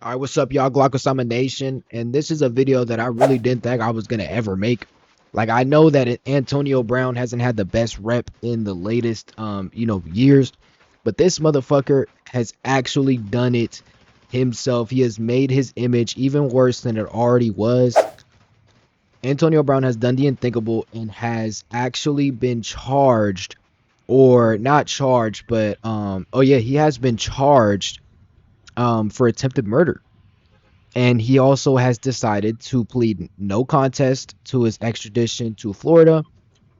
All right, what's up, y'all? Glaucosama Nation, and this is a video that I really didn't think I was gonna ever make. Like, I know that Antonio Brown hasn't had the best rep in the latest, years, but this motherfucker has actually done it himself. He has made his image even worse than it already was. Antonio Brown has done the unthinkable and has actually been charged, or not charged, but oh yeah, he has been charged for attempted murder. And he also has decided to plead no contest to his extradition to Florida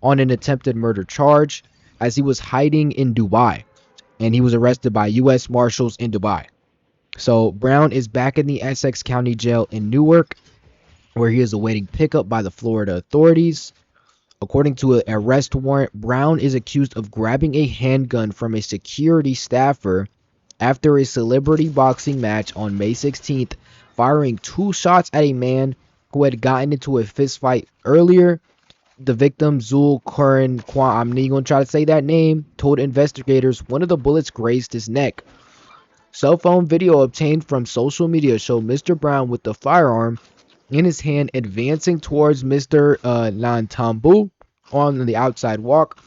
on an attempted murder charge, as he was hiding in Dubai and he was arrested by U.S. Marshals in Dubai. So Brown is back in the Essex County Jail in Newark, where he is awaiting pickup by the Florida authorities. According to an arrest warrant, Brown is accused of grabbing a handgun from a security staffer after a celebrity boxing match on May 16th, firing 2 shots at a man who had gotten into a fistfight earlier. The victim, Zul Curran Kwan, I'm not even going to try to say that name, told investigators one of the bullets grazed his neck. Cell phone video obtained from social media showed Mr. Brown with the firearm in his hand advancing towards Mr. Nantambu on the outside walk.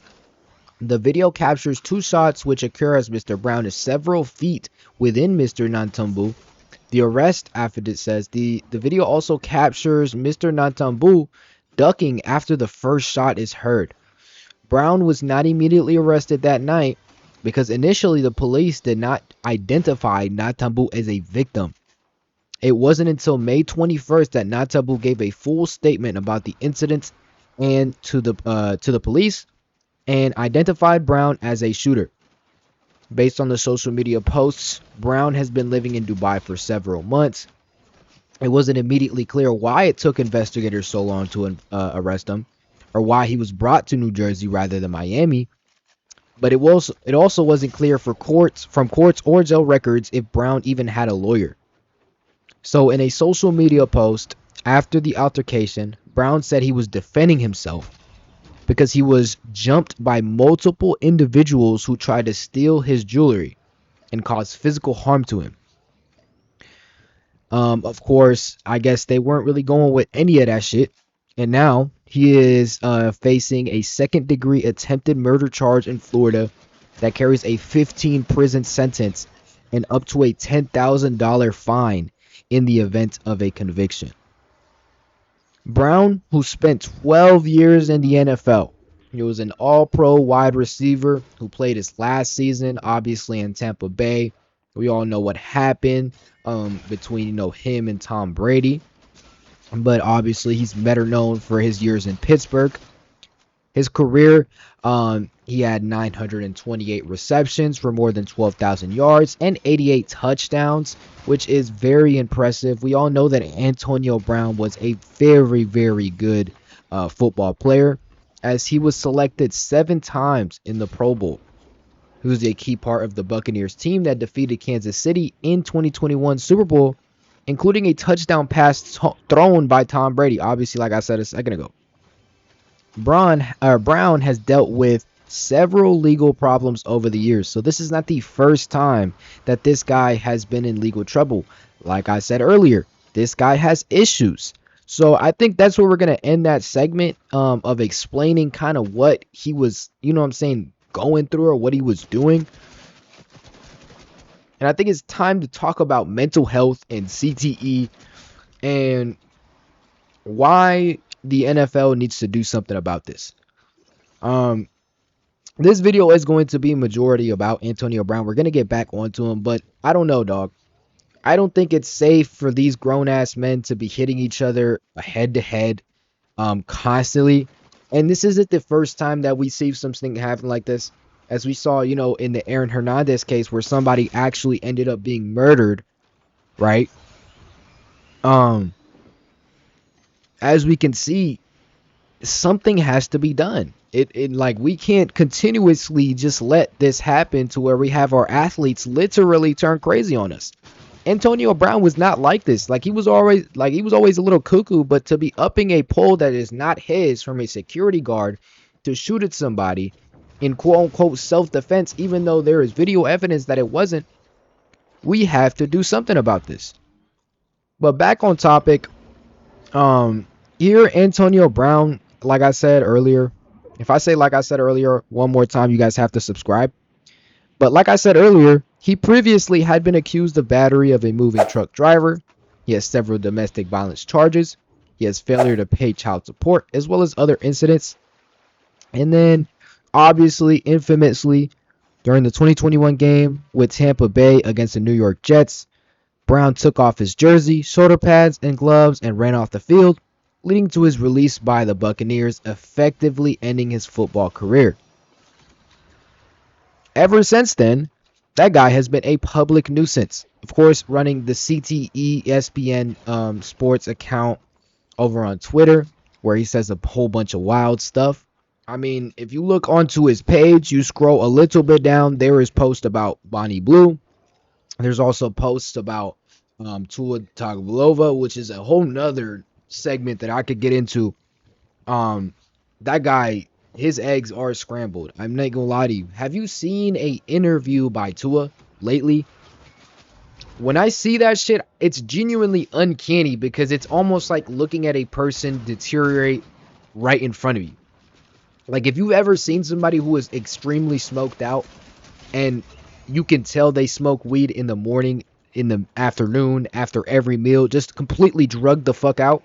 The video captures 2 shots which occur as Mr. Brown is several feet within Mr. Nantambu. The arrest affidavit says the video also captures Mr. Nantambu ducking after the first shot is heard. Brown was not immediately arrested that night because initially the police did not identify Nantambu as a victim. It wasn't until May 21st that Nantambu gave a full statement about the incidents and to the police, and identified Brown as a shooter. Based on the social media posts, Brown has been living in Dubai for several months. It wasn't immediately clear why it took investigators so long to arrest him, or why he was brought to New Jersey rather than Miami. But it also wasn't clear from courts or jail records if Brown even had a lawyer. So in a social media post after the altercation, Brown said he was defending himself because he was jumped by multiple individuals who tried to steal his jewelry and cause physical harm to him. Of course, I guess they weren't really going with any of that shit. And now he is facing a second-degree attempted murder charge in Florida that carries a 15 prison sentence and up to a $10,000 fine in the event of a conviction. Brown, who spent 12 years in the NFL, he was an all-pro wide receiver who played his last season, obviously, in Tampa Bay. We all know what happened between him and Tom Brady. But obviously, he's better known for his years in Pittsburgh. His career, he had 928 receptions for more than 12,000 yards and 88 touchdowns, which is very impressive. We all know that Antonio Brown was a very, very good football player, as he was selected 7 times in the Pro Bowl. He was a key part of the Buccaneers team that defeated Kansas City in 2021 Super Bowl, including a touchdown pass thrown by Tom Brady, obviously, like I said a second ago. Brown has dealt with several legal problems over the years, so this is not the first time that this guy has been in legal trouble. Like I said earlier, this guy has issues. So I think that's where we're going to end that segment of explaining kind of what he was, going through, or what he was doing. And I think it's time to talk about mental health and CTE and why the NFL needs to do something about this. This video is going to be majority about Antonio Brown. We're going to get back onto him, but I don't know, dog. I don't think it's safe for these grown-ass men to be hitting each other head-to-head constantly. And this isn't the first time that we see something happen like this. As we saw, in the Aaron Hernandez case, where somebody actually ended up being murdered, right? As we can see, something has to be done. We can't continuously just let this happen to where we have our athletes literally turn crazy on us. Antonio Brown was not like this. He was always a little cuckoo, but to be upping a pole that is not his from a security guard to shoot at somebody in quote unquote self-defense, even though there is video evidence that it wasn't, we have to do something about this. But back on topic, um, here Antonio Brown, like I said earlier, if I say like I said earlier one more time, you guys have to subscribe. But like I said earlier, he previously had been accused of battery of a moving truck driver. He has several domestic violence charges. He has failure to pay child support, as well as other incidents. And then, obviously, infamously, during the 2021 game with Tampa Bay against the New York Jets, Brown took off his jersey, shoulder pads, and gloves and ran off the field, leading to his release by the Buccaneers, effectively ending his football career. Ever since then, that guy has been a public nuisance. Of course, running the CTE ESPN sports account over on Twitter, where he says a whole bunch of wild stuff. I mean, if you look onto his page, you scroll a little bit down, there is posts about Bonnie Blue. There's also posts about Tua Tagovailoa, which is a whole nother segment that I could get into. That guy, his eggs are scrambled. I'm not gonna lie to you. Have you seen a interview by Tua lately? When I see that shit, it's genuinely uncanny because it's almost like looking at a person deteriorate right in front of you. Like if you've ever seen somebody who is extremely smoked out and you can tell they smoke weed in the morning, in the afternoon, after every meal, just completely drugged the fuck out,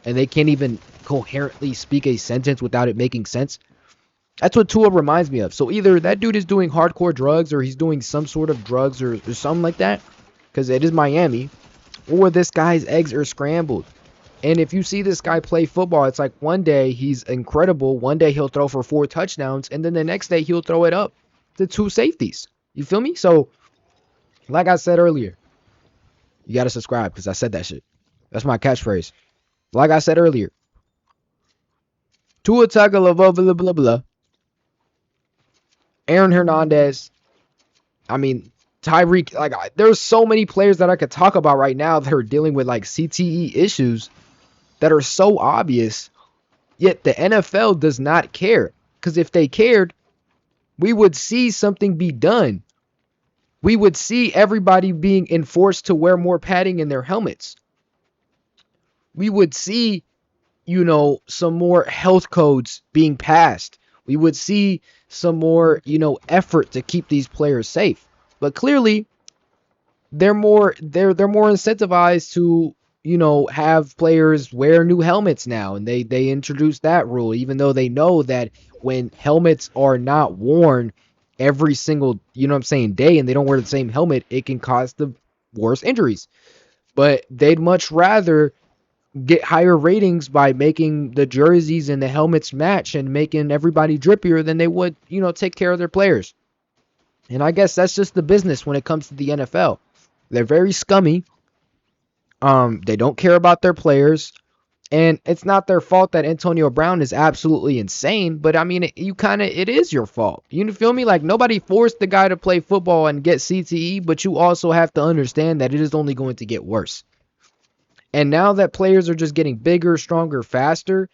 and they can't even coherently speak a sentence without it making sense. That's what Tua reminds me of. So either that dude is doing hardcore drugs or he's doing some sort of drugs or something like that, because it is Miami, or this guy's eggs are scrambled. And if you see this guy play football, it's like one day he's incredible, one day he'll throw for 4 touchdowns, and then the next day he'll throw it up to 2 safeties. You feel me? So, like I said earlier, you got to subscribe because I said that shit. That's my catchphrase. Like I said earlier, Tua Tagovailoa, blah, blah, blah. Aaron Hernandez. I mean, Tyreek. Like, there's so many players that I could talk about right now that are dealing with like CTE issues that are so obvious. Yet the NFL does not care. Because if they cared, we would see something be done. We would see everybody being enforced to wear more padding in their helmets. We would see, some more health codes being passed. We would see some more, effort to keep these players safe. But clearly, they're more incentivized to, have players wear new helmets now, and they introduced that rule, even though they know that when helmets are not worn every single, day, and they don't wear the same helmet, it can cause the worst injuries. But they'd much rather get higher ratings by making the jerseys and the helmets match and making everybody drippier than they would, take care of their players. And I guess that's just the business when it comes to the NFL. They're very scummy. They don't care about their players. And it's not their fault that Antonio Brown is absolutely insane, but I mean, it is your fault. You feel me? Like, nobody forced the guy to play football and get CTE, but you also have to understand that it is only going to get worse. And now that players are just getting bigger, stronger, faster,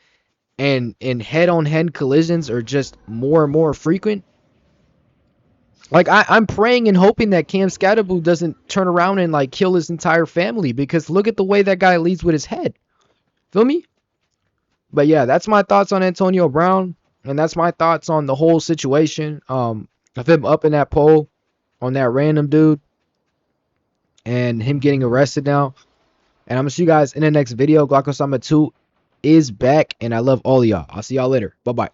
and head-on-head collisions are just more and more frequent, like, I'm praying and hoping that Cam Scatterboo doesn't turn around and, like, kill his entire family, because look at the way that guy leads with his head. Feel me? But yeah, that's my thoughts on Antonio Brown, and that's my thoughts on the whole situation. Of him up in that pole on that random dude and him getting arrested now. And I'm gonna see you guys in the next video. Glock Osama 2 is back, and I love all of y'all. I'll see y'all later. Bye bye.